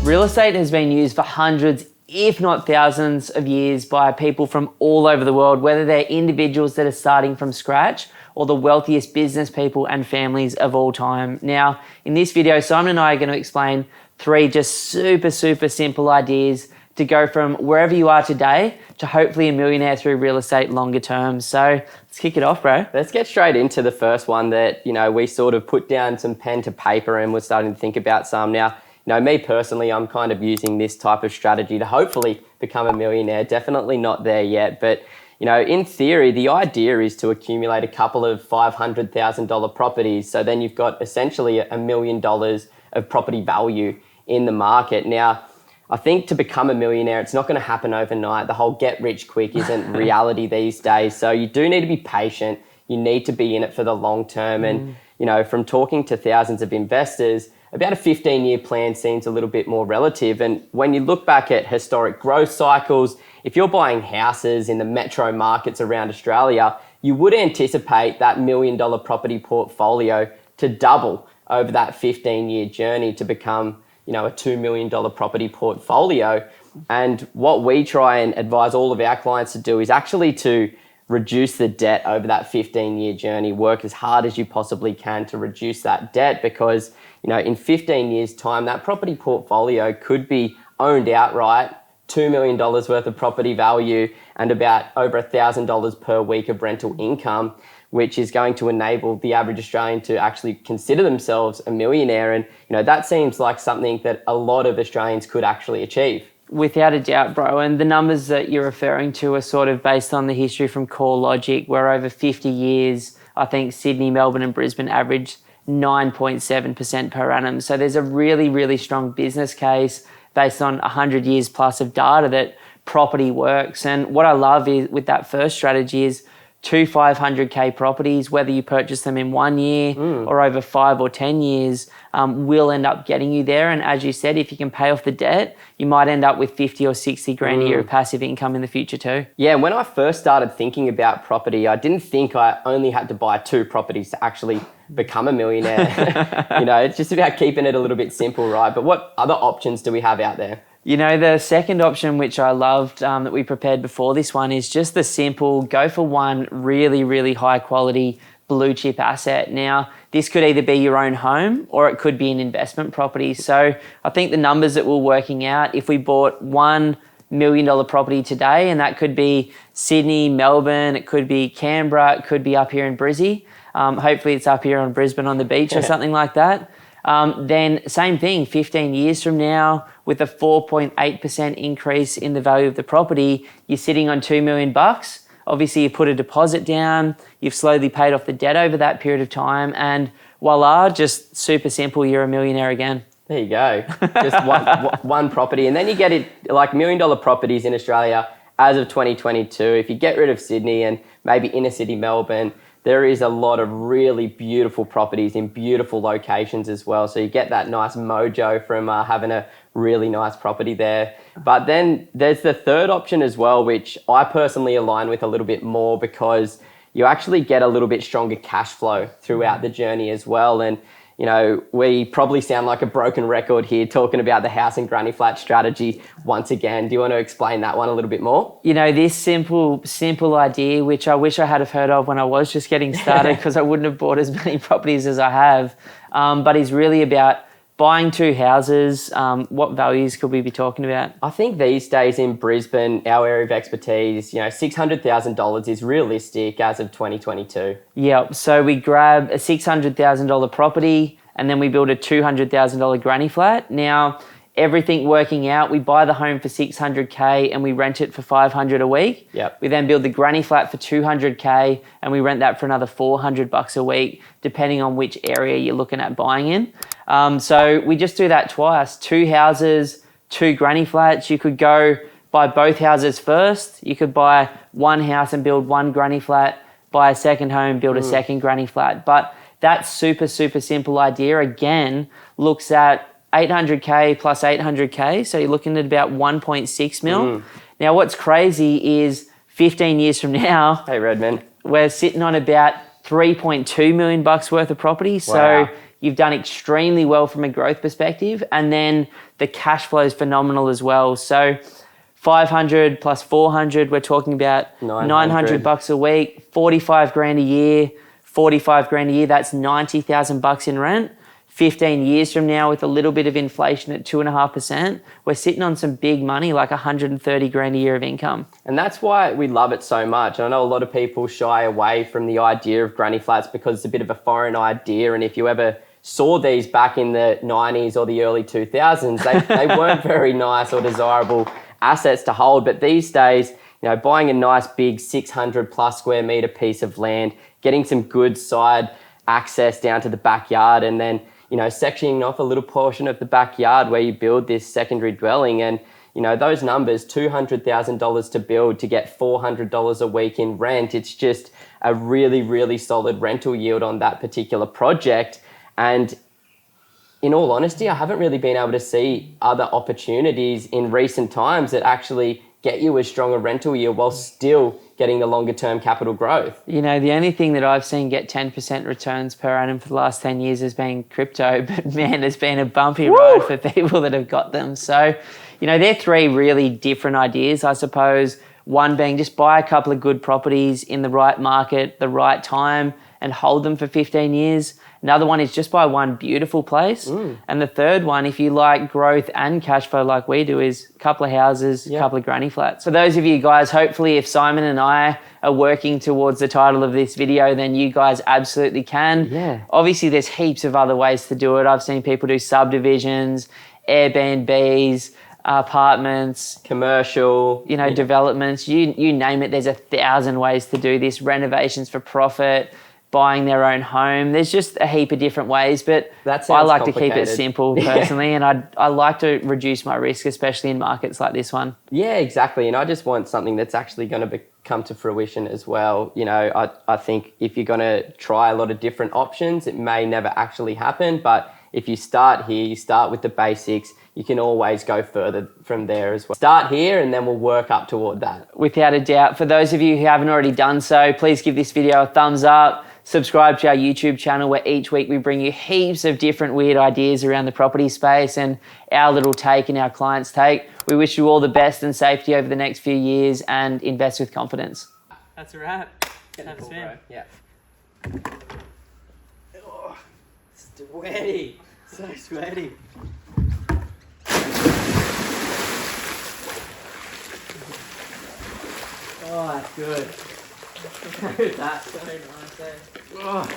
Real estate has been used for hundreds, if not thousands of years by people from all over the world, whether they're individuals that are starting from scratch or the wealthiest business people and families of all time. Now, in this video, Simon and I are going to explain 3 just super simple ideas to go from wherever you are today to hopefully a millionaire through real estate longer term. So let's kick it off, bro. Let's get straight into the first one that, we sort of put down some pen to paper and we're starting to think about some. Now, me personally, I'm kind of using this type of strategy to hopefully become a millionaire. Definitely not there yet, but in theory, the idea is to accumulate a couple of $500,000 properties. So then you've got essentially $1 million of property value in the market. Now, I think to become a millionaire, it's not going to happen overnight. The whole get rich quick isn't reality these days. So you do need to be patient. You need to be in it for the long term. And, from talking to thousands of investors, about a 15-year plan seems a little bit more relative. And when you look back at historic growth cycles, if you're buying houses in the metro markets around Australia, you would anticipate that $1 million property portfolio to double over that 15-year journey to become, a $2 million property portfolio. And what we try and advise all of our clients to do is actually to reduce the debt over that 15-year journey, work as hard as you possibly can to reduce that debt because, in 15 years' time, that property portfolio could be owned outright, $2 million worth of property value and about over $1,000 per week of rental income, which is going to enable the average Australian to actually consider themselves a millionaire. And, that seems like something that a lot of Australians could actually achieve. Without a doubt, bro. And the numbers that you're referring to are sort of based on the history from CoreLogic, where over 50 years, I think Sydney, Melbourne and Brisbane averaged 9.7% per annum. So there's a really strong business case based on 100 years plus of data that property works. And what I love is with that first strategy is 2 500K properties, whether you purchase them in 1 year or over 5 or 10 years, will end up getting you there. And as you said, if you can pay off the debt, you might end up with 50 or 60 grand a year of passive income in the future too. Yeah, when I first started thinking about property, I didn't think I only had to buy 2 properties to actually become a millionaire. It's just about keeping it a little bit simple, right? But what other options do we have out there? The second option, which I loved that we prepared before this one, is just the simple go for one really high quality blue chip asset. Now, this could either be your own home or it could be an investment property. So I think the numbers that we're working out, if we bought $1 million property today, and that could be Sydney, Melbourne, it could be Canberra, it could be up here in Brizzy. Hopefully it's up here on Brisbane on the beach or something like that. Then same thing, 15 years from now, with a 4.8% increase in the value of the property, you're sitting on $2 million. Obviously, you put a deposit down, you've slowly paid off the debt over that period of time, and voila, just super simple, you're a millionaire again. There you go. Just one property. And then you get it like $1 million properties in Australia as of 2022. If you get rid of Sydney and maybe inner city Melbourne, there is a lot of really beautiful properties in beautiful locations as well. So you get that nice mojo from having a really nice property there. But then there's the third option as well, which I personally align with a little bit more because you actually get a little bit stronger cash flow throughout the journey as well. And we probably sound like a broken record here talking about the house and granny flat strategy once again. Do you want to explain that one a little bit more? This simple idea, which I wish I had have heard of when I was just getting started because I wouldn't have bought as many properties as I have, but is really about buying 2 houses. What values could we be talking about? I think these days in Brisbane, our area of expertise, $600,000 is realistic as of 2022. Yeah, so we grab a $600,000 property and then we build a $200,000 granny flat. Now, everything working out, we buy the home for $600K and we rent it for $500 a week. Yep. We then build the granny flat for $200K and we rent that for another $400 a week, depending on which area you're looking at buying in. So we just do that twice, 2 houses, 2 granny flats. You could go buy both houses first. You could buy 1 house and build 1 granny flat, buy a second home, build a second granny flat. But that super simple idea, again, looks at 800K plus 800K. So you're looking at about 1.6 mil. Now, what's crazy is 15 years from now, hey Redman, we're sitting on about 3.2 million bucks worth of property. So Wow. you've done extremely well from a growth perspective. And then the cash flow is phenomenal as well. So 500 plus 400, we're talking about 900 bucks a week, 45 grand a year, 45 grand a year. That's 90,000 bucks in rent. 15 years from now, with a little bit of inflation at 2.5%, we're sitting on some big money, like 130 grand a year of income. And that's why we love it so much. I know a lot of people shy away from the idea of granny flats because it's a bit of a foreign idea. And if you ever saw these back in the 90s or the early 2000s, they weren't very nice or desirable assets to hold. But these days, buying a nice big 600 plus square meter piece of land, getting some good side access down to the backyard, and then sectioning off a little portion of the backyard where you build this secondary dwelling. And, those numbers, $200,000 to build to get $400 a week in rent. It's just a really, really solid rental yield on that particular project. And in all honesty, I haven't really been able to see other opportunities in recent times that actually get you a stronger rental yield while still getting the longer term capital growth. The only thing that I've seen get 10% returns per annum for the last 10 years has been crypto, but man, it's been a bumpy ride for people that have got them. So, they're three really different ideas, I suppose. One being just buy a couple of good properties in the right market, the right time, and hold them for 15 years. Another one is just buy one beautiful place. And the third one, if you like growth and cash flow like we do, is a couple of houses, a couple of granny flats. For those of you guys, hopefully if Simon and I are working towards the title of this video, then you guys absolutely can. Yeah. Obviously, there's heaps of other ways to do it. I've seen people do subdivisions, Airbnbs, apartments, commercial, developments, you name it. There's 1,000 ways to do this. Renovations for profit, buying their own home. There's just a heap of different ways, but I like to keep it simple personally, and I like to reduce my risk, especially in markets like this one. Yeah, exactly. And I just want something that's actually going to come to fruition as well. I think if you're going to try a lot of different options, it may never actually happen, but if you start here, you start with the basics, you can always go further from there as well. Start here and then we'll work up toward that. Without a doubt. For those of you who haven't already done so, please give this video a thumbs up. Subscribe to our YouTube channel where each week we bring you heaps of different weird ideas around the property space and our little take and our clients' take. We wish you all the best and safety over the next few years and invest with confidence. That's a wrap. That's cool, bro. Yeah. Oh, sweaty. So sweaty. Oh, that's good. Look at that. So nice, eh? Oh.